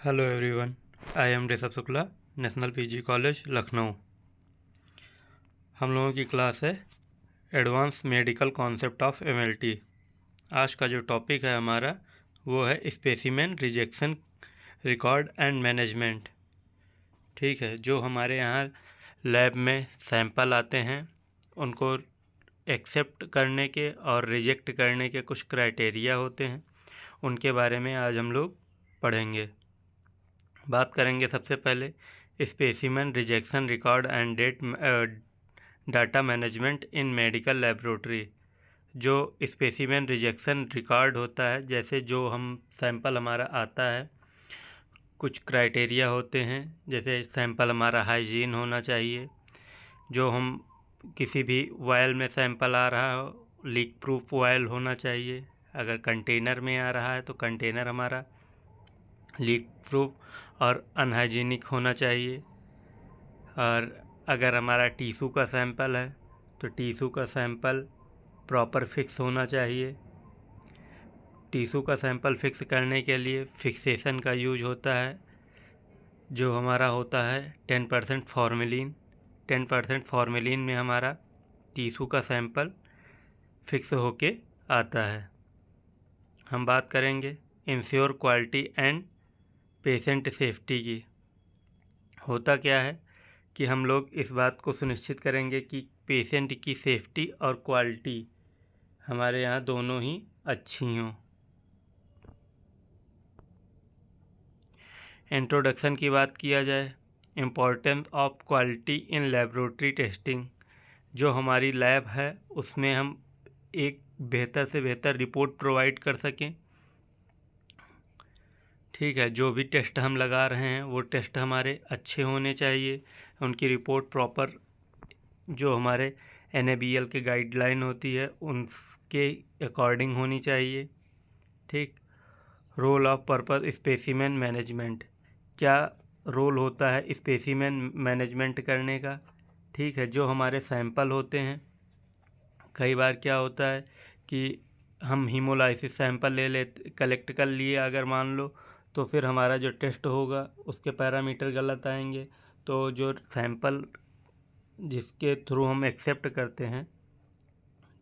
Hello everyone, I am Rishabh Shukla, national PG college Lucknow. हम लोगों की क्लास है advance medical concept of MLT. आज का जो टॉपिक है हमारा वो है specimen rejection record and management. ठीक है, जो हमारे यहाँ लैब में सैंपल आते हैं उनको एक्सेप्ट करने के और रिजेक्ट करने के कुछ क्राइटेरिया होते हैं, उनके बारे में आज हम लोग पढ़ेंगे। बात करेंगे सबसे पहले specimen rejection record and data management in medical laboratory. जो स्पेसिमेन रिजेक्शन रिकॉर्ड होता है, जैसे जो हम सैंपल हमारा आता है, कुछ क्राइटेरिया होते हैं। जैसे सैंपल हमारा हाइजीन होना चाहिए। जो हम किसी भी वायल में सैंपल आ रहा हो, लीक प्रूफ वायल होना चाहिए। अगर कंटेनर में आ रहा है तो कंटेनर हमारा लीक प्रूफ और अनहाइजीनिक होना चाहिए। और अगर हमारा टिश्यू का सैंपल है तो टिश्यू का सैंपल प्रॉपर फिक्स होना चाहिए। टिश्यू का सैंपल फिक्स करने के लिए फिक्सेशन का यूज होता है, जो हमारा होता है 10% फॉर्मेलिन। 10% फॉर्मेलिन में हमारा टिश्यू का सैंपल फिक्स होके आता है। हम बात करेंगे ensure quality and patient safety की। होता क्या है कि हम लोग इस बात को सुनिश्चित करेंगे कि पेशेंट की सेफ्टी और क्वालिटी हमारे यहाँ दोनों ही अच्छी हों। इंट्रोडक्शन की बात किया जाए, importance of quality in laboratory testing. जो हमारी लैब है उसमें हम एक बेहतर से बेहतर रिपोर्ट प्रोवाइड कर सकें। ठीक है, जो भी टेस्ट हम लगा रहे हैं वो टेस्ट हमारे अच्छे होने चाहिए। उनकी रिपोर्ट प्रॉपर जो हमारे NABL के गाइडलाइन होती है उनके अकॉर्डिंग होनी चाहिए। ठीक। Role of purpose specimen management. क्या रोल होता है स्पेसिमेन मैनेजमेंट करने का? ठीक है, जो हमारे सैंपल होते हैं, कई बार क्या होता है कि हम हीमोलाइसिस सैंपल ले लेते, कलेक्ट कर लिए अगर मान लो, तो फिर हमारा जो टेस्ट होगा उसके पैरामीटर गलत आएंगे। तो जो सैंपल जिसके थ्रू हम एक्सेप्ट करते हैं,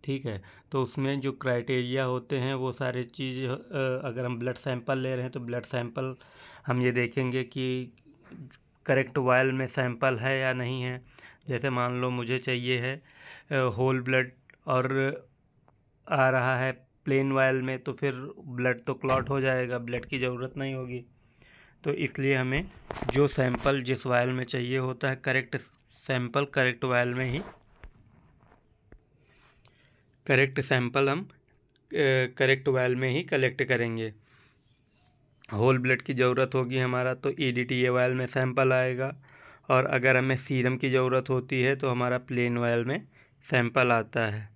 ठीक है, तो उसमें जो क्राइटेरिया होते हैं वो सारे चीज़, अगर हम ब्लड सैंपल ले रहे हैं तो ब्लड सैंपल हम ये देखेंगे कि करेक्ट वायल में सैंपल है या नहीं है। जैसे मान लो मुझे चाहिए है होल ब्लड और आ रहा है प्लेन वायल में, तो फिर ब्लड तो क्लॉट हो जाएगा, ब्लड की ज़रूरत नहीं होगी। तो इसलिए हमें जो सैंपल जिस वायल में चाहिए होता है, करेक्ट सैंपल करेक्ट वायल में ही, करेक्ट सैंपल हम करेक्ट वायल में ही कलेक्ट करेंगे। होल ब्लड की ज़रूरत होगी हमारा तो EDTA वायल में सैंपल आएगा, और अगर हमें सीरम की ज़रूरत होती है तो हमारा प्लेन वायल में सैंपल आता है।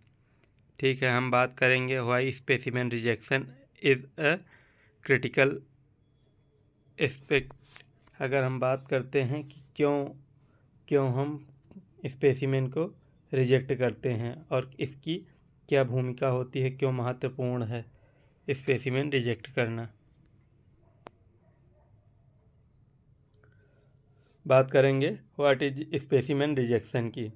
ठीक है, हम बात करेंगे why specimen rejection is a critical aspect. अगर हम बात करते हैं कि क्यों हम स्पेसिमेन को रिजेक्ट करते हैं और इसकी क्या भूमिका होती है, क्यों महत्वपूर्ण है स्पेसिमेन रिजेक्ट करना। बात करेंगे व्हाट इज स्पेसिमेन रिजेक्शन की।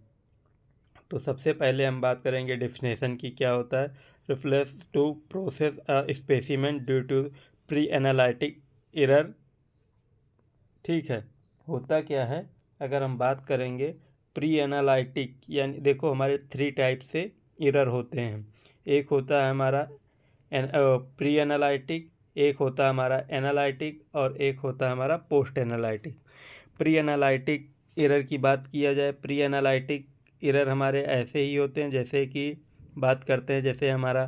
तो सबसे पहले हम बात करेंगे डेफिनेशन की, क्या होता है। Reflex to process a specimen due to pre analytic error. ठीक है, होता क्या है, अगर हम बात करेंगे प्री एनालिटिक, यानी देखो हमारे 3 टाइप से एरर होते हैं। एक होता है हमारा प्री एनालिटिक, एक होता है हमारा एनालिटिक, और एक होता है हमारा post analytic. Pre analytic error की बात किया जाए, प्री एनालिटिक एरर हमारे ऐसे ही होते हैं, जैसे कि बात करते हैं, जैसे हमारा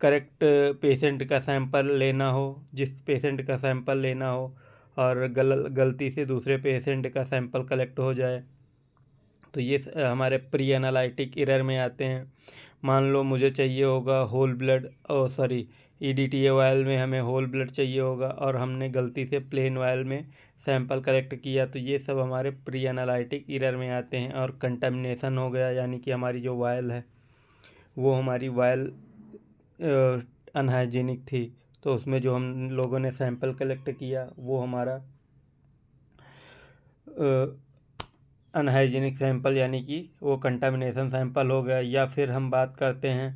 करेक्ट पेशेंट का सैंपल लेना हो, जिस पेशेंट का सैंपल लेना हो और गलती से दूसरे पेशेंट का सैंपल कलेक्ट हो जाए, तो ये हमारे प्री एनालिटिक एरर में आते हैं। मान लो मुझे चाहिए होगा होल ब्लड, EDTA वायल में हमें होल ब्लड चाहिए होगा और हमने गलती से प्लेन वायल में सैंपल कलेक्ट किया, तो ये सब हमारे प्री एनालिटिक एरर में आते हैं। और कंटामिनेशन हो गया, यानी कि हमारी जो वायल है वो हमारी वायल अनहाइजीनिक थी, तो उसमें जो हम लोगों ने सैंपल कलेक्ट किया वो हमारा अनहाइजीनिक सैंपल यानी कि वो कंटामिनेशन सैंपल हो गया, या फिर हम बात करते हैं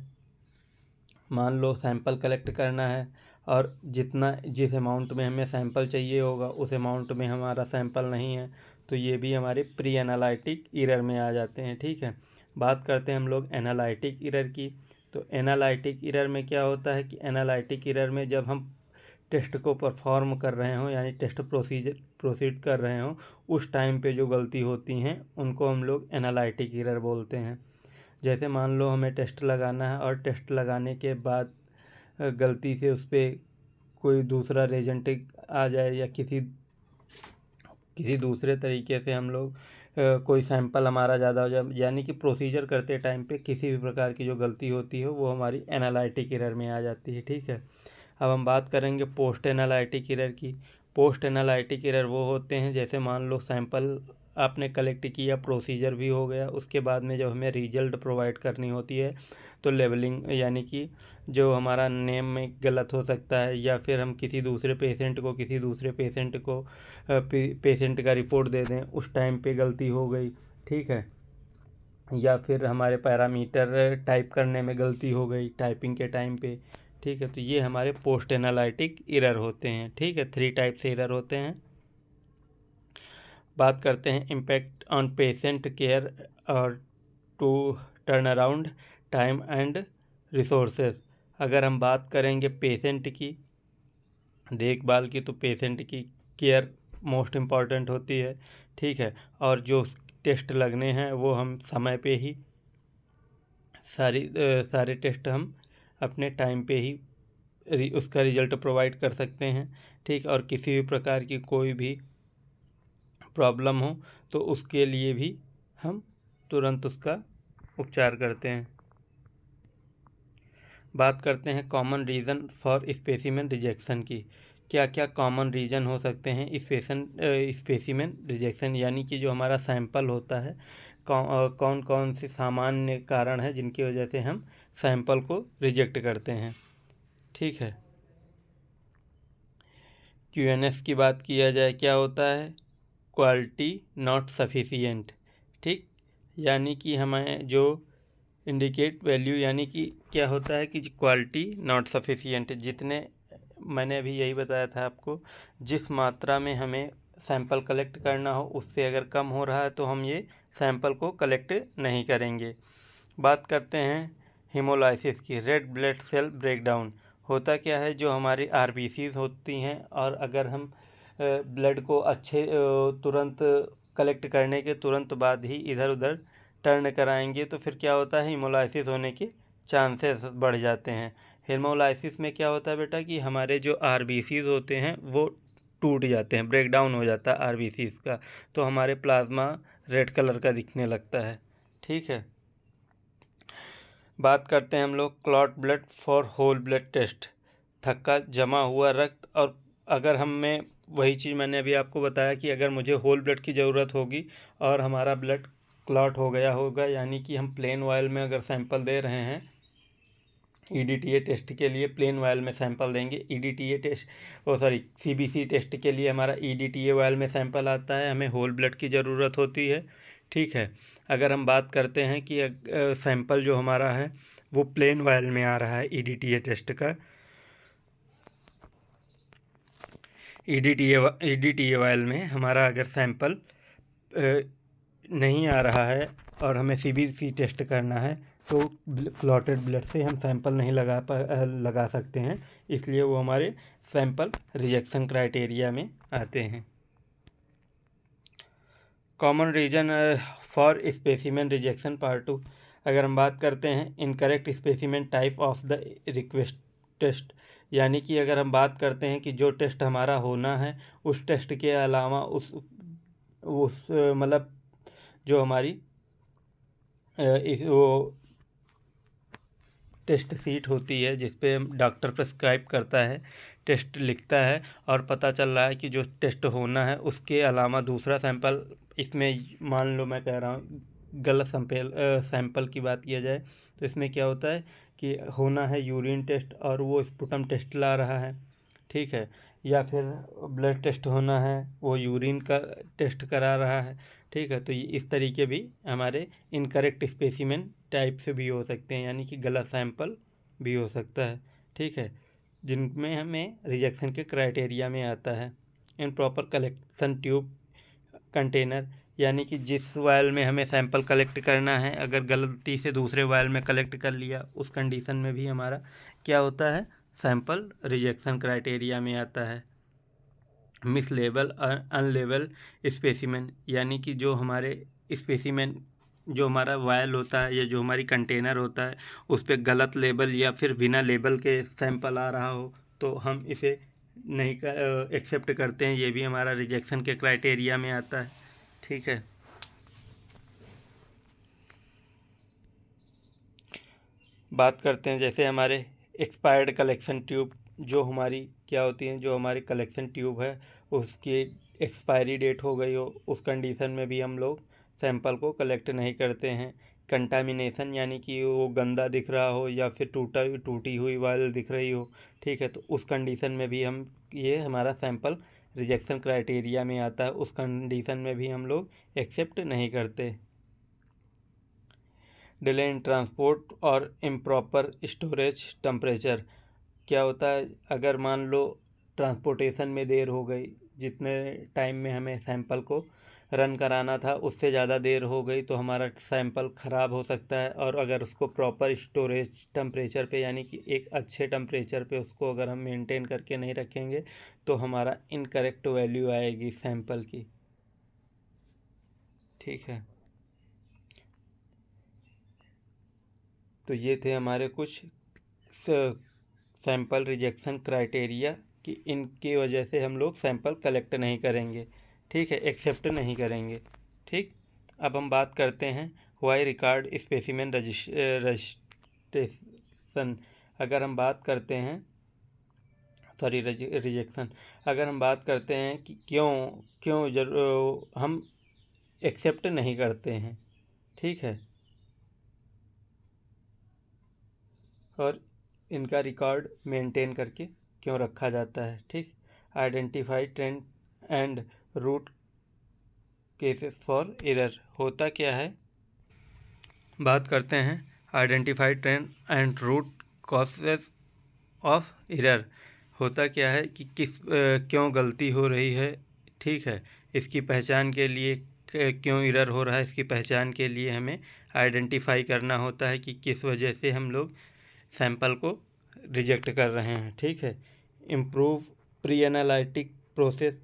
मान लो सैंपल कलेक्ट करना है और जिस अमाउंट में हमें सैंपल चाहिए होगा उस अमाउंट में हमारा सैंपल नहीं है, तो ये भी हमारे प्री एनालिटिक एरर में आ जाते हैं। ठीक है, बात करते हैं हम लोग एनालिटिक एरर की। तो एनालिटिक एरर में क्या होता है कि एनालिटिक एरर में जब हम टेस्ट को परफॉर्म कर रहे हों यानी टेस्ट प्रोसीड कर रहे हों, उस टाइम पे जो गलती होती हैं उनको हम लोग एनालिटिक एरर बोलते हैं। जैसे मान लो हमें टेस्ट लगाना है और टेस्ट लगाने के बाद गलती से उस पर कोई दूसरा रेजेंट आ जाए, या किसी दूसरे तरीके से हम लोग कोई सैंपल हमारा ज़्यादा हो जाए, यानी कि प्रोसीजर करते टाइम पे किसी भी प्रकार की जो गलती होती है वो हमारी एनालिटिक एरर में आ जाती है। ठीक है, अब हम बात करेंगे पोस्ट एनालिटिक एरर की। पोस्ट एनालिटिक एरर वो होते हैं जैसे मान लो सैंपल आपने कलेक्ट किया, प्रोसीजर भी हो गया, उसके बाद में जब हमें रिजल्ट प्रोवाइड करनी होती है तो लेबलिंग यानी कि जो हमारा नेम में गलत हो सकता है, या फिर हम किसी दूसरे पेशेंट को पेशेंट का रिपोर्ट दे दें, उस टाइम पे गलती हो गई। ठीक है, या फिर हमारे पैरामीटर टाइप करने में गलती हो गई टाइपिंग के टाइम पे। ठीक है, तो ये हमारे पोस्ट एनालिटिक एरर होते हैं। ठीक है, 3 टाइप से एरर होते हैं। बात करते हैं इम्पैक्ट ऑन पेशेंट केयर और to turn around time and resources. अगर हम बात करेंगे पेशेंट की देखभाल की, तो पेशेंट की केयर मोस्ट इम्पॉर्टेंट होती है। ठीक है, और जो टेस्ट लगने हैं वो हम समय पे ही सारे टेस्ट हम अपने टाइम पे ही उसका रिजल्ट प्रोवाइड कर सकते हैं। ठीक, और किसी भी प्रकार की कोई भी प्रॉब्लम हो तो उसके लिए भी हम तुरंत उसका उपचार करते हैं। बात करते हैं common reason for specimen rejection की। क्या क्या कॉमन रीज़न हो सकते हैं स्पेसिमेन रिजेक्शन, यानी कि जो हमारा सैंपल होता है कौन कौन से सामान्य कारण हैं जिनकी वजह से हम सैंपल को रिजेक्ट करते हैं। ठीक है, क्यूएनएस की बात किया जाए, क्या होता है क्वालिटी नॉट सफिशिएंट। ठीक, यानी कि हमें जो इंडिकेट वैल्यू यानी कि क्या होता है कि क्वालिटी नॉट सफिशिएंट, जितने मैंने अभी यही बताया था आपको, जिस मात्रा में हमें सैंपल कलेक्ट करना हो उससे अगर कम हो रहा है तो हम ये सैंपल को कलेक्ट नहीं करेंगे। बात करते हैं हीमोलाइसिस की, रेड ब्लड सेल ब्रेकडाउन। होता क्या है, जो हमारी आरबीसीज होती हैं और अगर हम ब्लड को तुरंत कलेक्ट करने के तुरंत बाद ही इधर उधर टर्न कराएंगे तो फिर क्या होता है, हीमोलाइसिस होने के चांसेस बढ़ जाते हैं। हीमोलाइसिस में क्या होता है बेटा कि हमारे जो आरबीसीज होते हैं वो टूट जाते हैं, ब्रेकडाउन हो जाता है आरबीसीज का, तो हमारे प्लाज्मा रेड कलर का दिखने लगता है। ठीक है, बात करते हैं हम लोग clot blood for whole blood test, थक्का जमा हुआ रक्त। और अगर हमें वही चीज़ मैंने अभी आपको बताया कि अगर मुझे होल ब्लड की ज़रूरत होगी और हमारा ब्लड क्लॉट हो गया होगा, यानी कि हम प्लेन वायल में अगर सैंपल दे रहे हैं ईडीटीए टेस्ट के लिए प्लेन वायल में सैंपल देंगे, सीबीसी टेस्ट के लिए हमारा ईडीटीए वायल में सैंपल आता है, हमें होल ब्लड की ज़रूरत होती है। ठीक है, अगर हम बात करते हैं कि सैंपल जो हमारा है वो प्लेन वायल में आ रहा है ईडीटीए टेस्ट का, ईडीटीए वायल में हमारा अगर सैंपल नहीं आ रहा है और हमें सीबीसी टेस्ट करना है तो क्लॉटेड ब्लड से हम सैंपल नहीं लगा सकते हैं, इसलिए वो हमारे सैंपल रिजेक्शन क्राइटेरिया में आते हैं। Common reason for specimen rejection part 2। अगर हम बात करते हैं incorrect specimen type of the request test, यानी कि अगर हम बात करते हैं कि जो टेस्ट हमारा होना है उस टेस्ट के अलावा उस मतलब जो हमारी वो टेस्ट सीट होती है जिस पे डॉक्टर प्रेस्क्राइब करता है, टेस्ट लिखता है और पता चल रहा है कि जो टेस्ट होना है उसके अलावा दूसरा सैंपल, इसमें मान लो मैं कह रहा हूँ गलत सैंपल की बात किया जाए तो इसमें क्या होता है कि होना है यूरिन टेस्ट और वो स्पुटम टेस्ट ला रहा है। ठीक है, या फिर ब्लड टेस्ट होना है, वो यूरिन का टेस्ट करा रहा है, ठीक है। तो ये इस तरीके भी हमारे इनकरेक्ट स्पेसिमेन टाइप से भी हो सकते हैं, यानी कि गलत सैंपल भी हो सकता है, ठीक है, जिनमें हमें रिजेक्शन के क्राइटेरिया में आता है। In proper collection tube container, यानी कि जिस वायल में हमें सैंपल कलेक्ट करना है, अगर गलती से दूसरे वायल में कलेक्ट कर लिया, उस कंडीशन में भी हमारा क्या होता है, सैंपल रिजेक्शन क्राइटेरिया में आता है। मिस लेवल अनलेवल स्पेसिमेन, यानी कि जो हमारे स्पेसिमेन, जो हमारा वायल होता है या जो हमारी कंटेनर होता है, उस पर गलत लेबल या फिर बिना लेबल के सैंपल आ रहा हो, तो हम इसे नहीं एक्सेप्ट करते हैं। ये भी हमारा रिजेक्शन के क्राइटेरिया में आता है, ठीक है। बात करते हैं जैसे हमारे एक्सपायर्ड कलेक्शन ट्यूब, जो हमारी क्या होती हैं, जो हमारी कलेक्शन ट्यूब है उसकी एक्सपायरी डेट हो गई हो, उस कंडीशन में भी हम लोग सैंपल को कलेक्ट नहीं करते हैं। कंटामिनेशन, यानी कि वो गंदा दिख रहा हो या फिर टूटी हुई वायल दिख रही हो, ठीक है, तो उस कंडीशन में भी हम, ये हमारा सैंपल रिजेक्शन क्राइटेरिया में आता है, उस कंडीशन में भी हम लोग एक्सेप्ट नहीं करते। डिले इन ट्रांसपोर्ट और इम्प्रॉपर स्टोरेज टेम्परेचर, क्या होता है, अगर मान लो ट्रांसपोर्टेशन में देर हो गई, जितने टाइम में हमें सैंपल को रन कराना था उससे ज़्यादा देर हो गई, तो हमारा सैंपल ख़राब हो सकता है। और अगर उसको प्रॉपर स्टोरेज टेम्परेचर पे, यानी कि एक अच्छे टेम्परेचर पे उसको अगर हम मेंटेन करके नहीं रखेंगे, तो हमारा इनकरेक्ट वैल्यू आएगी सैंपल की, ठीक है। तो ये थे हमारे कुछ सैंपल रिजेक्शन क्राइटेरिया, कि इनकी वजह से हम लोग सैंपल कलेक्ट नहीं करेंगे, ठीक है, एक्सेप्ट नहीं करेंगे, ठीक। अब हम बात करते हैं वाई रिकॉर्ड स्पेसिमेन रजिस्ट्रेशन। अगर हम बात करते हैं, सॉरी, रिजेक्शन, अगर हम बात करते हैं कि क्यों क्यों हम एक्सेप्ट नहीं करते हैं, ठीक है, और इनका रिकॉर्ड मेंटेन करके क्यों रखा जाता है, ठीक। Identify trend and root cases for error, होता क्या है, बात करते हैं identify trend and root causes of error. होता क्या है कि क्यों गलती हो रही है, ठीक है, इसकी पहचान के लिए, क्यों एरर हो रहा है, इसकी पहचान के लिए हमें आइडेंटिफाई करना होता है कि किस वजह से हम लोग सैंपल को रिजेक्ट कर रहे हैं, ठीक है। इम्प्रूव प्री एनालिटिक प्रोसेस,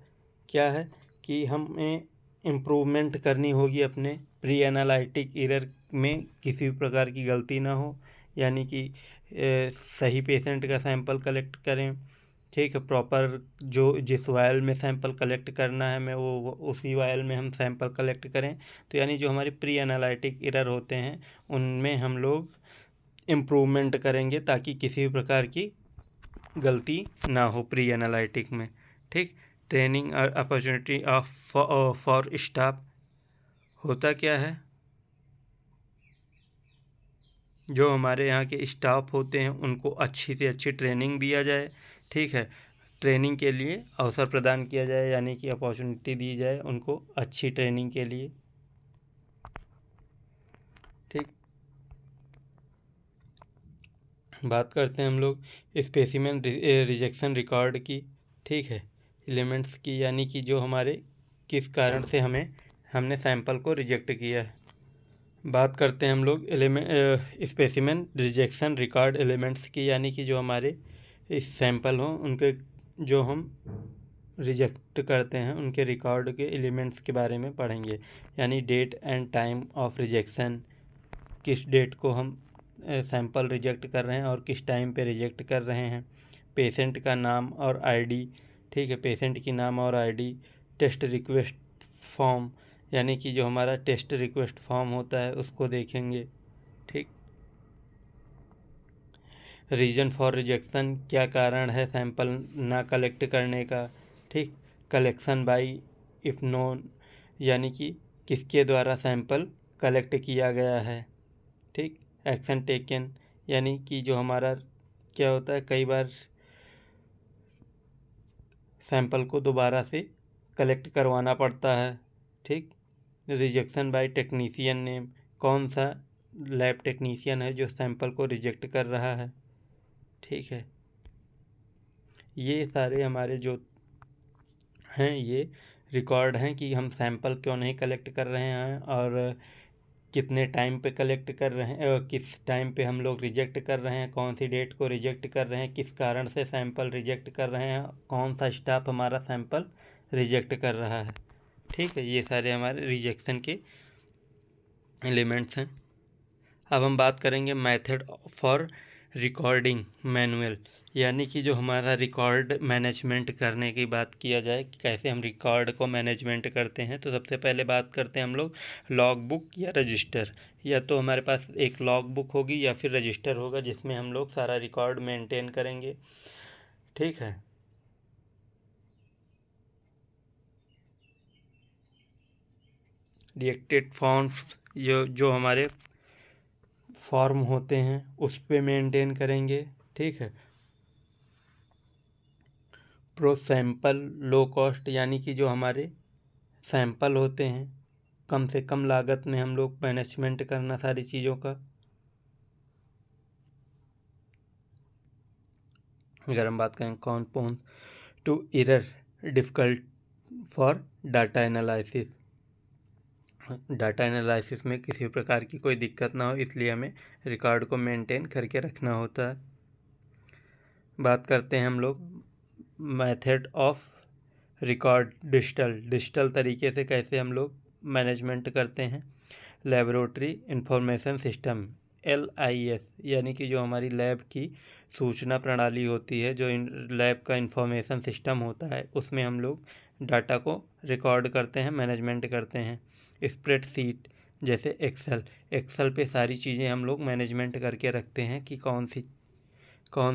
क्या है कि हमें इम्प्रूवमेंट करनी होगी अपने प्री एनालिटिक एरर में, किसी भी प्रकार की गलती ना हो, यानी कि सही पेशेंट का सैंपल कलेक्ट करें, ठीक है, प्रॉपर जो जिस वायल में सैंपल कलेक्ट करना है, मैं वो उसी वायल में हम सैंपल कलेक्ट करें। तो यानी जो हमारे प्री एनालिटिक एरर होते हैं उनमें हम लोग इम्प्रूवमेंट करेंगे, ताकि किसी भी प्रकार की गलती ना हो प्री एनालिटिक में, ठीक। ट्रेनिंग और अपॉर्चुनिटी ऑफ फॉर स्टाफ, होता क्या है, जो हमारे यहाँ के स्टाफ होते हैं उनको अच्छी से अच्छी ट्रेनिंग दिया जाए, ठीक है, ट्रेनिंग के लिए अवसर प्रदान किया जाए, यानी कि अपॉर्चुनिटी दी जाए उनको अच्छी ट्रेनिंग के लिए, ठीक। बात करते हैं हम लोग स्पेसिमेन रिजेक्शन रिकॉर्ड की, ठीक है, एलिमेंट्स की, यानी कि जो हमारे किस कारण से हमने सैंपल को रिजेक्ट किया है। बात करते हैं हम लोग स्पेसिमेन रिजेक्शन रिकॉर्ड एलिमेंट्स की, यानी कि जो हमारे सैंपल हों उनके, जो हम रिजेक्ट करते हैं उनके रिकॉर्ड के एलिमेंट्स के बारे में पढ़ेंगे, यानी date and time of rejection, किस डेट को हम सैंपल रिजेक्ट कर रहे हैं और किस टाइम पे रिजेक्ट कर रहे हैं। पेशेंट का नाम और आईडी, ठीक है, पेशेंट की नाम और आईडी। टेस्ट रिक्वेस्ट फॉर्म, यानी कि जो हमारा टेस्ट रिक्वेस्ट फॉर्म होता है उसको देखेंगे, ठीक। रीज़न फॉर रिजेक्शन, क्या कारण है सैंपल ना कलेक्ट करने का, ठीक। कलेक्शन बाई इफ़ नोन, यानी कि किसके द्वारा सैंपल कलेक्ट किया गया है, ठीक। एक्शन टेकन, यानी कि जो हमारा क्या होता है, कई बार सैंपल को दोबारा से कलेक्ट करवाना पड़ता है। ठीक। रिजेक्शन बाय टेक्नीशियन नेम, कौन सा लैब टेक्नीशियन है जो सैंपल को रिजेक्ट कर रहा है। ठीक है, ये सारे हमारे जो हैं ये रिकॉर्ड हैं कि हम सैंपल क्यों नहीं कलेक्ट कर रहे हैं और कितने टाइम पे कलेक्ट कर रहे हैं, किस टाइम पे हम लोग रिजेक्ट कर रहे हैं, कौन सी डेट को रिजेक्ट कर रहे हैं, किस कारण से सैंपल रिजेक्ट कर रहे हैं, कौन सा स्टाफ हमारा सैंपल रिजेक्ट कर रहा है। ठीक है, ये सारे हमारे रिजेक्शन के एलिमेंट्स हैं। अब हम बात करेंगे मेथड फॉर रिकॉर्डिंग मैनुअल, यानी कि जो हमारा रिकॉर्ड मैनेजमेंट करने की बात किया जाए कि कैसे हम रिकॉर्ड को मैनेजमेंट करते हैं। तो सबसे पहले बात करते हैं हम लोग लॉग बुक या रजिस्टर, या तो हमारे पास एक लॉग बुक होगी या फिर रजिस्टर होगा जिसमें हम लोग सारा रिकॉर्ड मेंटेन करेंगे। ठीक है, रिएक्टेड फॉर्म्स जो हमारे फॉर्म होते हैं उस पे मेंटेन करेंगे। ठीक है, प्रो सैंपल लो कॉस्ट, यानी कि जो हमारे सैंपल होते हैं कम से कम लागत में हम लोग मैनेजमेंट करना सारी चीज़ों का। अगर हम बात करें compound to error difficult for data analysis, data analysis में किसी प्रकार की कोई दिक्कत ना हो इसलिए हमें रिकॉर्ड को मेंटेन करके रखना होता है। बात करते हैं हम लोग मेथड ऑफ रिकॉर्ड डिजिटल तरीके से कैसे हम लोग मैनेजमेंट करते हैं। लेबोरेटरी इंफॉर्मेशन सिस्टम LIS, यानी कि जो हमारी लैब की सूचना प्रणाली होती है, जो लैब का इंफॉर्मेशन सिस्टम होता है उसमें हम लोग डाटा को रिकॉर्ड करते हैं, मैनेजमेंट करते हैं। स्प्रेडशीट जैसे एक्सेल पे सारी चीज़ें हम लोग मैनेजमेंट करके रखते हैं कि कौन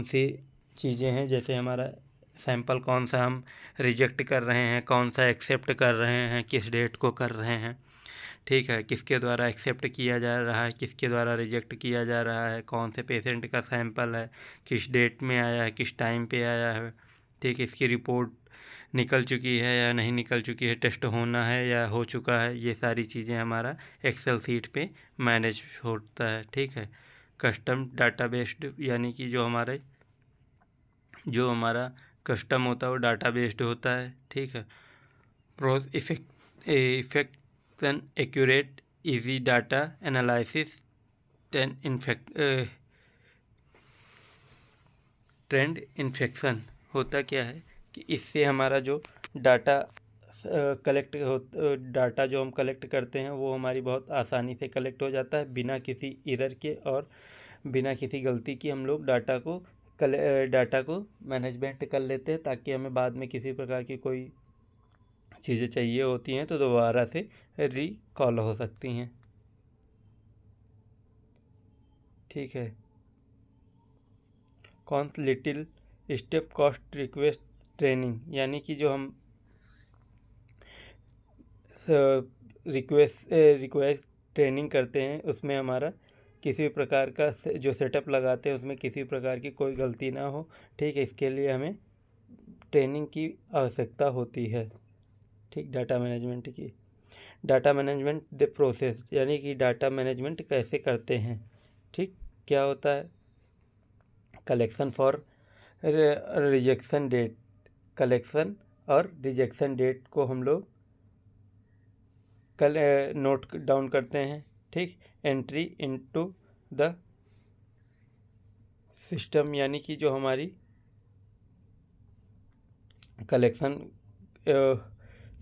सी चीज़ें हैं, जैसे हमारा सैंपल कौन सा हम रिजेक्ट कर रहे हैं, कौन सा एक्सेप्ट कर रहे हैं, किस डेट को कर रहे हैं। ठीक है, किसके द्वारा एक्सेप्ट किया जा रहा है, किसके द्वारा रिजेक्ट किया जा रहा है, कौन से पेशेंट का सैंपल है, किस डेट में आया है, किस टाइम पे आया है। ठीक, इसकी रिपोर्ट निकल चुकी है या नहीं निकल चुकी है, टेस्ट होना है या हो चुका है, ये सारी चीज़ें हमारा एक्सेल सीट पे मैनेज होता है। ठीक है, कस्टम डाटाबेस्ड, यानी कि जो हमारा कस्टम होता है वो डाटा बेस्ड होता है। ठीक है, प्रोस इफेक्शन accurate easy data analysis trend infection होता क्या है कि इससे हमारा जो डाटा डाटा जो हम कलेक्ट करते हैं वो हमारी बहुत आसानी से कलेक्ट हो जाता है बिना किसी एरर के और बिना किसी गलती की। हम लोग डाटा को मैनेजमेंट कर लेते हैं ताकि हमें बाद में किसी प्रकार की कोई चीज़ें चाहिए होती हैं तो दोबारा से रिकॉल हो सकती हैं। ठीक है, कौन little step cost request training, यानी कि जो हम रिक्वेस्ट ट्रेनिंग करते हैं उसमें हमारा किसी प्रकार का जो सेटअप लगाते हैं उसमें किसी प्रकार की कोई गलती ना हो। ठीक है, इसके लिए हमें ट्रेनिंग की आवश्यकता होती है। ठीक, डाटा मैनेजमेंट की, डाटा मैनेजमेंट द प्रोसेस, यानी कि डाटा मैनेजमेंट कैसे करते हैं। ठीक, क्या होता है collection for rejection date, collection और रिजेक्शन डेट को हम लोग नोट डाउन करते हैं। ठीक, एंट्री इनटू द सिस्टम, यानी कि जो हमारी कलेक्शन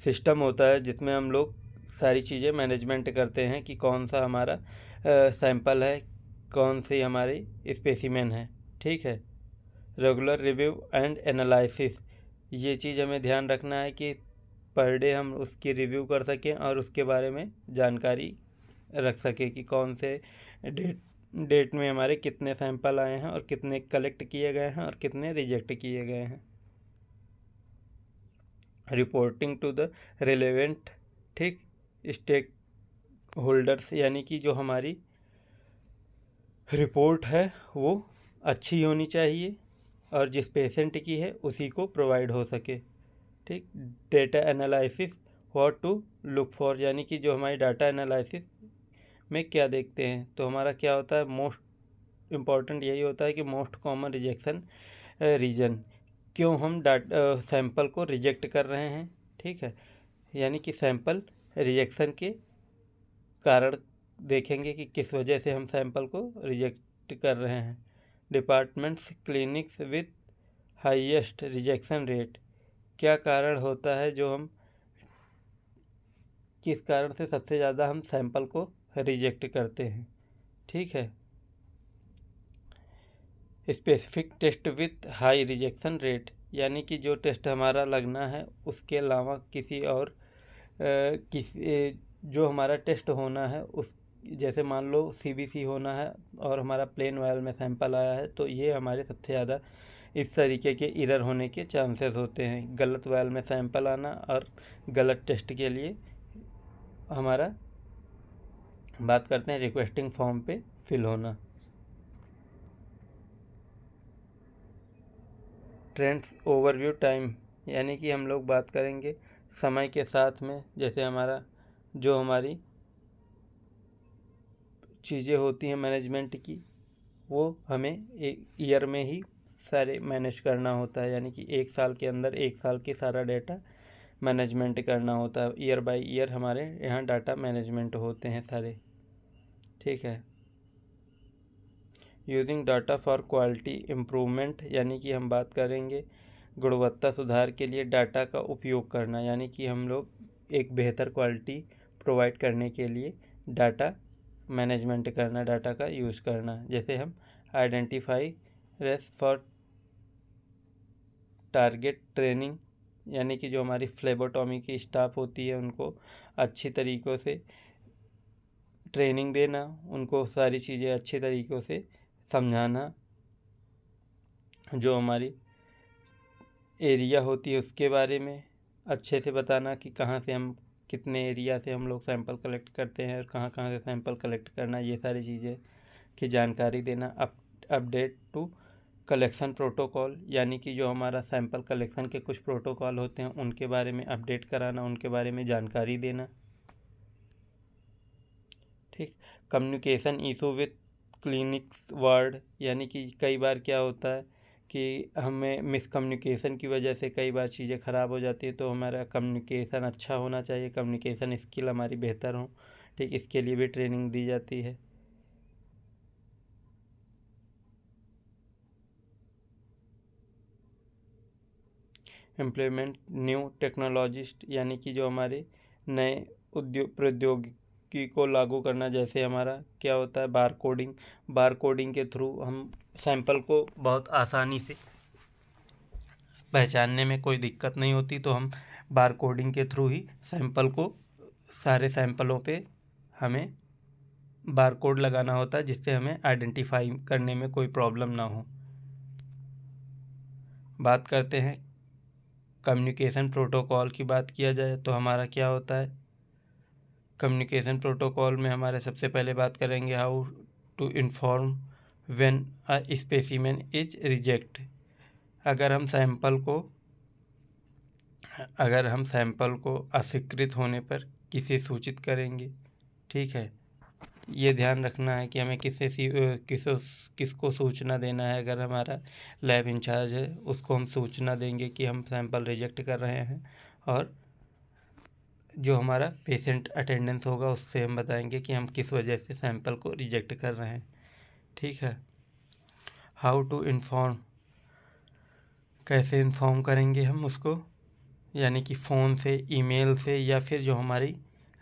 सिस्टम होता है जिसमें हम लोग सारी चीज़ें मैनेजमेंट करते हैं कि कौन सा हमारा सैंपल है, कौन सी हमारी स्पेसिमेन है। ठीक है, रेगुलर रिव्यू एंड एनालिसिस, ये चीज़ हमें ध्यान रखना है कि पर डे हम उसकी रिव्यू कर सकें और उसके बारे में जानकारी रख सकें कि कौन से डेट में हमारे कितने सैंपल आए हैं और कितने कलेक्ट किए गए हैं और कितने रिजेक्ट किए गए हैं। रिपोर्टिंग टू द रिलेवेंट, ठीक, स्टेक होल्डर्स, यानी कि जो हमारी रिपोर्ट है वो अच्छी होनी चाहिए और जिस पेशेंट की है उसी को प्रोवाइड हो सके। ठीक। Data analysis, what to look for, यानी कि जो हमारी डाटा एनालिसिस में क्या देखते हैं, तो हमारा क्या होता है, मोस्ट इम्पॉर्टेंट यही होता है कि मोस्ट कॉमन रिजेक्शन रीजन, क्यों हम डाटा सैंपल को रिजेक्ट कर रहे हैं। ठीक है, यानी कि सैंपल रिजेक्शन के कारण देखेंगे कि किस वजह से हम सैंपल को रिजेक्ट कर रहे हैं। Departments clinics with highest rejection rate, क्या कारण होता है जो हम किस कारण से सबसे ज़्यादा हम सैंपल को रिजेक्ट करते हैं। ठीक है। Specific test with high rejection rate, यानी कि जो टेस्ट हमारा लगना है उसके अलावा किसी और किसी जो हमारा टेस्ट होना है उस, जैसे मान लो CBC होना है और हमारा प्लेन वायल में सैंपल आया है, तो ये हमारे सबसे ज़्यादा इस तरीके के एरर होने के चांसेस होते हैं। गलत वायल में सैंपल आना और गलत टेस्ट के लिए हमारा बात करते हैं रिक्वेस्टिंग फॉर्म पे फिल होना। ट्रेंड्स ओवरव्यू टाइम, यानी कि हम लोग बात करेंगे समय के साथ में, जैसे हमारा जो हमारी चीज़ें होती हैं मैनेजमेंट की, वो हमें एक ईयर में ही सारे मैनेज करना होता है, यानी कि एक साल के अंदर एक साल के सारा डेटा मैनेजमेंट करना होता है। ईयर बाय ईयर हमारे यहाँ डाटा मैनेजमेंट होते हैं सारे। ठीक है। Using data for quality improvement, यानी कि हम बात करेंगे गुणवत्ता सुधार के लिए डाटा का उपयोग करना, यानी कि हम लोग एक बेहतर क्वालिटी प्रोवाइड करने के लिए डाटा मैनेजमेंट करना, डाटा का यूज़ करना। जैसे हम identify race for target training, यानी कि जो हमारी फ्लेबोटॉमी की स्टाफ होती है उनको अच्छी तरीक़ों से ट्रेनिंग देना, उनको सारी चीज़ें अच्छे तरीक़ों से समझाना, जो हमारी एरिया होती है उसके बारे में अच्छे से बताना कि कहाँ से हम कितने एरिया से हम लोग सैंपल कलेक्ट करते हैं और कहाँ कहाँ से सैंपल कलेक्ट करना, ये सारी चीज़ें की जानकारी देना। अपडेट टू कलेक्शन प्रोटोकॉल, यानी कि जो हमारा सैंपल कलेक्शन के कुछ प्रोटोकॉल होते हैं उनके बारे में अपडेट कराना, उनके बारे में जानकारी देना। ठीक। Communication issue with clinics ward, यानी कि कई बार क्या होता है कि हमें मिसकम्युनिकेशन की वजह से कई बार चीज़ें ख़राब हो जाती है, तो हमारा कम्युनिकेशन अच्छा होना चाहिए, कम्युनिकेशन स्किल हमारी बेहतर हो। ठीक, इसके लिए भी ट्रेनिंग दी जाती है। इम्प्लीमेंट न्यू टेक्नोलॉजिस्ट, यानी कि जो हमारे नए प्रौद्योगिकी को लागू करना, जैसे हमारा क्या होता है बार कोडिंग के थ्रू हम सैंपल को बहुत आसानी से पहचानने में कोई दिक्कत नहीं होती, तो हम बार कोडिंग के थ्रू ही सैंपल को, सारे सैंपलों पे हमें बार कोड लगाना होता है, जिससे हमें आइडेंटिफाई करने में कोई प्रॉब्लम ना हो। बात करते हैं कम्युनिकेशन प्रोटोकॉल की, बात किया जाए तो हमारा क्या होता है कम्युनिकेशन प्रोटोकॉल में हमारे सबसे पहले बात करेंगे how to inform when a specimen is reject. अगर हम सैंपल को अस्वीकृत होने पर किसे सूचित करेंगे। ठीक है, ये ध्यान रखना है कि हमें किसको सूचना देना है। अगर हमारा लैब इंचार्ज है उसको हम सूचना देंगे कि हम सैंपल रिजेक्ट कर रहे हैं, और जो हमारा पेशेंट अटेंडेंस होगा उससे हम बताएंगे कि हम किस वजह से सैंपल को रिजेक्ट कर रहे हैं। ठीक है। हाउ टू इन्फॉर्म, कैसे इन्फॉर्म करेंगे हम उसको, यानी कि फ़ोन से, ईमेल से, या फिर जो हमारी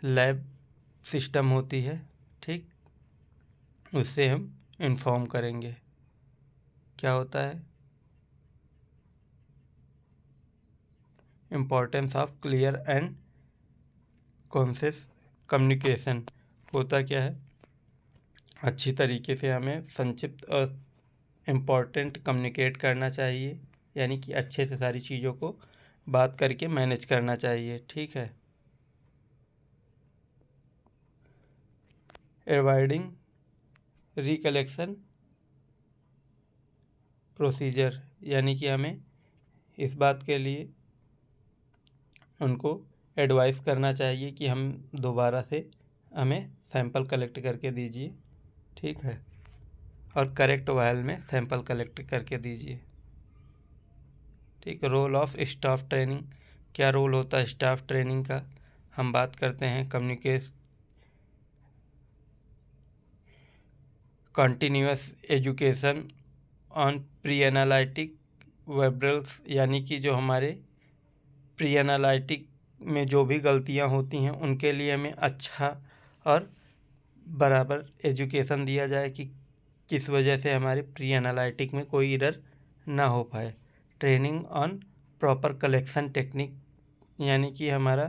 लैब सिस्टम होती है, ठीक, उससे हम इन्फॉर्म करेंगे। क्या होता है importance of clear and conscious communication, होता क्या है अच्छी तरीके से हमें संक्षिप्त और इम्पोर्टेंट कम्युनिकेट करना चाहिए, यानी कि अच्छे से सारी चीज़ों को बात करके मैनेज करना चाहिए। ठीक है। अवॉइडिंग रिकलेक्शन प्रोसीजर, यानी कि हमें इस बात के लिए उनको एडवाइस करना चाहिए कि हम दोबारा से हमें सैंपल कलेक्ट करके दीजिए, ठीक है, और करेक्ट वायल में सैंपल कलेक्ट करके दीजिए, ठीक। रोल ऑफ स्टाफ ट्रेनिंग, क्या रोल होता है स्टाफ ट्रेनिंग का, हम बात करते हैं continuous education on pre analytic verbals, यानी कि जो हमारे प्री एनालिटिक में जो भी गलतियां होती हैं उनके लिए हमें अच्छा और बराबर एजुकेशन दिया जाए कि किस वजह से हमारे प्री एनालिटिक में कोई एरर ना हो पाए। Training on proper collection technique, यानी कि हमारा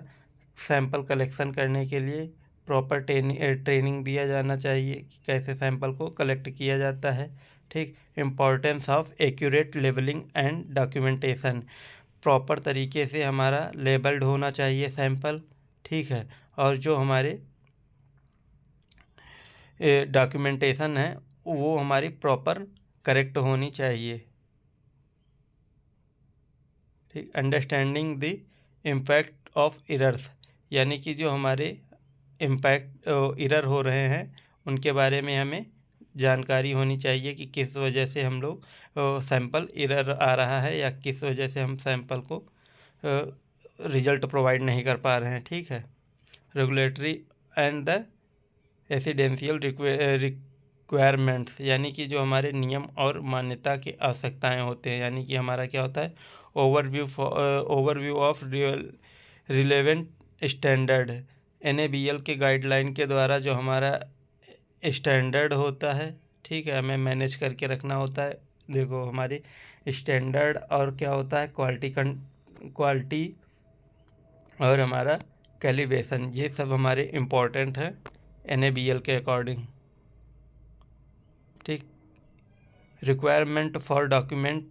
सैंपल कलेक्शन करने के लिए प्रॉपर ट्रेनिंग दिया जाना चाहिए कि कैसे सैंपल को कलेक्ट किया जाता है, ठीक। Importance of accurate labelling and documentation, proper तरीके से हमारा लेबल्ड होना चाहिए सैंपल, ठीक है, और जो हमारे डॉक्यूमेंटेशन है वो हमारी प्रॉपर करेक्ट होनी चाहिए, ठीक। Understanding the impact of errors, यानी कि जो हमारे इम्पैक्ट एरर हो रहे हैं उनके बारे में हमें जानकारी होनी चाहिए कि किस वजह से हम लोग सैंपल एरर आ रहा है या किस वजह से हम सैंपल को रिजल्ट प्रोवाइड नहीं कर पा रहे हैं, ठीक है। Regulatory and the residential requirements, यानी कि जो हमारे नियम और मान्यता की आवश्यकताएं होते हैं, यानी कि हमारा क्या होता है overview of relevant standard, NABL के गाइडलाइन के द्वारा जो हमारा स्टैंडर्ड होता है, ठीक है, हमें मैनेज करके रखना होता है। देखो हमारी स्टैंडर्ड और क्या होता है क्वालिटी और हमारा कैलिब्रेशन, ये सब हमारे इम्पोर्टेंट है NABL के अकॉर्डिंग, ठीक। Requirement for document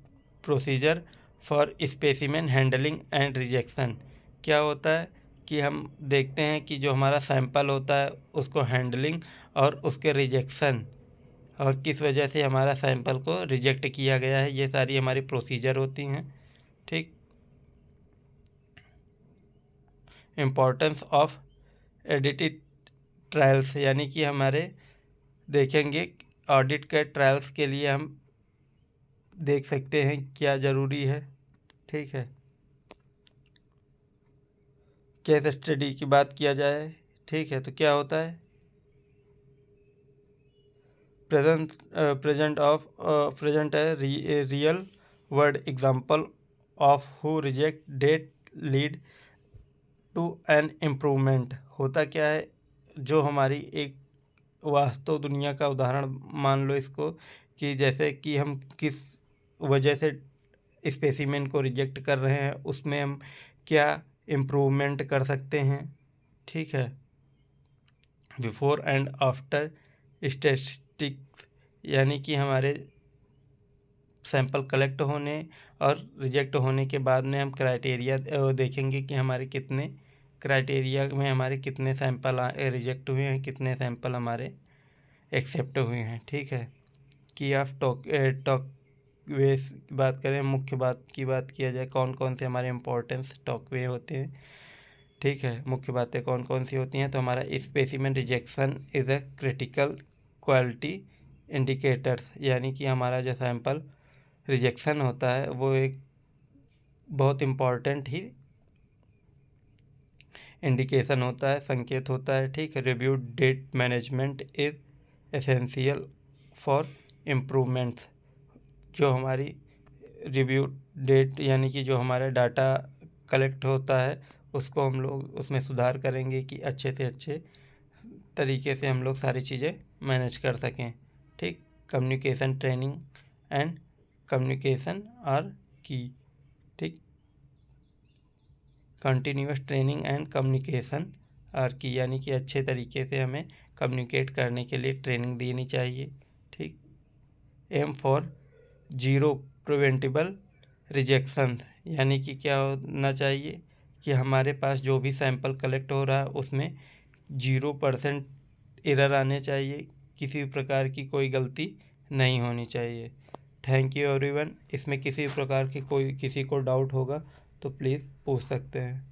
procedure for specimen handling and rejection, क्या होता है कि हम देखते हैं कि जो हमारा सैंपल होता है उसको हैंडलिंग और उसके रिजेक्शन और किस वजह से हमारा सैंपल को रिजेक्ट किया गया है, ये सारी हमारी प्रोसीजर होती हैं, ठीक। इम्पोर्टेंस ऑफ एडिटेड ट्रायल्स, यानी कि हमारे देखेंगे ऑडिट के ट्रायल्स के लिए हम देख सकते हैं क्या ज़रूरी है, ठीक है। केस स्टडी की बात किया जाए, ठीक है, तो क्या होता है प्रेजेंट है real world example of who reject that lead to an improvement, होता क्या है जो हमारी एक वास्तव दुनिया का उदाहरण मान लो इसको कि जैसे कि हम किस वजह से स्पेसिमेन को रिजेक्ट कर रहे हैं, उसमें हम क्या इम्प्रूवमेंट कर सकते हैं, ठीक है। बिफोर एंड आफ्टर स्टैटिस्टिक्स, यानी कि हमारे सैंपल कलेक्ट होने और रिजेक्ट होने के बाद में हम क्राइटेरिया देखेंगे कि हमारे कितने क्राइटेरिया में हमारे कितने सैंपल रिजेक्ट हुए हैं, कितने सैंपल हमारे एक्सेप्ट हुए हैं, ठीक है। कि आप टॉकवेज की बात करें, मुख्य बात की बात किया जाए कौन कौन से हमारे इम्पोर्टेंस टॉकवे होते हैं, ठीक है, मुख्य बातें कौन कौन सी होती हैं, तो हमारा specimen rejection is a critical quality indicators, यानी कि हमारा जो सैंपल रिजेक्शन होता है वो एक बहुत इम्पॉर्टेंट ही इंडिकेशन होता है, संकेत होता है, ठीक है। Review debt management is essential for improvements, जो हमारी रिव्यू डेट यानी कि जो हमारा डाटा कलेक्ट होता है उसको हम लोग उसमें सुधार करेंगे कि अच्छे से अच्छे तरीके से हम लोग सारी चीज़ें मैनेज कर सकें, ठीक। Communication training and communication are key, ठीक। Continuous training and communication are key, यानी कि अच्छे तरीके से हमें कम्युनिकेट करने के लिए ट्रेनिंग देनी चाहिए, ठीक। Aim for zero preventable rejection, यानी कि क्या होना चाहिए कि हमारे पास जो भी सैंपल कलेक्ट हो रहा है उसमें 0% एरर आने चाहिए, किसी प्रकार की कोई गलती नहीं होनी चाहिए। Thank you everyone. इसमें किसी प्रकार की कोई किसी को डाउट होगा तो प्लीज़ पूछ सकते हैं।